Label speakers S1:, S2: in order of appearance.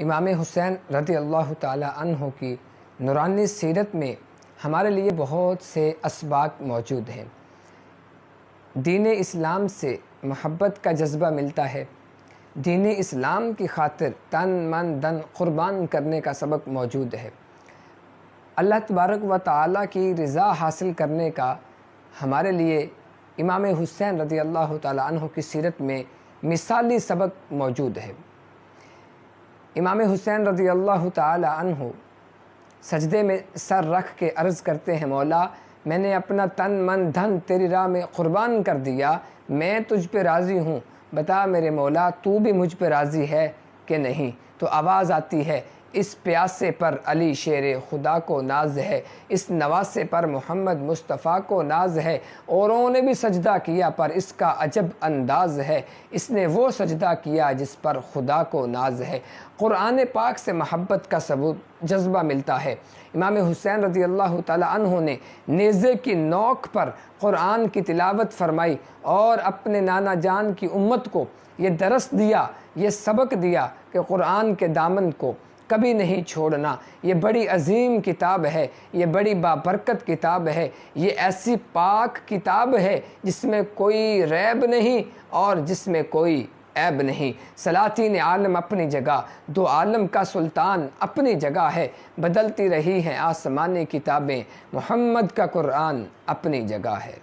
S1: امام حسین رضی اللہ تعالی عنہ کی نورانی سیرت میں ہمارے لیے بہت سے اسباق موجود ہیں۔ دین اسلام سے محبت کا جذبہ ملتا ہے۔ دین اسلام کی خاطر تن من دن قربان کرنے کا سبق موجود ہے۔ اللہ تبارک و تعالیٰ کی رضا حاصل کرنے کا ہمارے لیے امام حسین رضی اللہ تعالی عنہ کی سیرت میں مثالی سبق موجود ہے۔ امام حسین رضی اللہ تعالی عنہ سجدے میں سر رکھ کے عرض کرتے ہیں، مولا میں نے اپنا تن من دھن تیری راہ میں قربان کر دیا، میں تجھ پہ راضی ہوں، بتا میرے مولا تو بھی مجھ پہ راضی ہے کہ نہیں؟ تو آواز آتی ہے، اس پیاسے پر علی شیر خدا کو ناز ہے، اس نواسے پر محمد مصطفیٰ کو ناز ہے، اوروں نے بھی سجدہ کیا پر اس کا عجب انداز ہے، اس نے وہ سجدہ کیا جس پر خدا کو ناز ہے۔ قرآن پاک سے محبت کا ثبوت جذبہ ملتا ہے۔ امام حسین رضی اللہ تعالی عنہ نے نیزے کی نوک پر قرآن کی تلاوت فرمائی اور اپنے نانا جان کی امت کو یہ درس دیا، یہ سبق دیا کہ قرآن کے دامن کو کبھی نہیں چھوڑنا۔ یہ بڑی عظیم کتاب ہے، یہ بڑی بابرکت کتاب ہے، یہ ایسی پاک کتاب ہے جس میں کوئی ریب نہیں اور جس میں کوئی عیب نہیں۔ سلاطین عالم اپنی جگہ، دو عالم کا سلطان اپنی جگہ ہے، بدلتی رہی ہیں آسمانی کتابیں، محمد کا قرآن اپنی جگہ ہے۔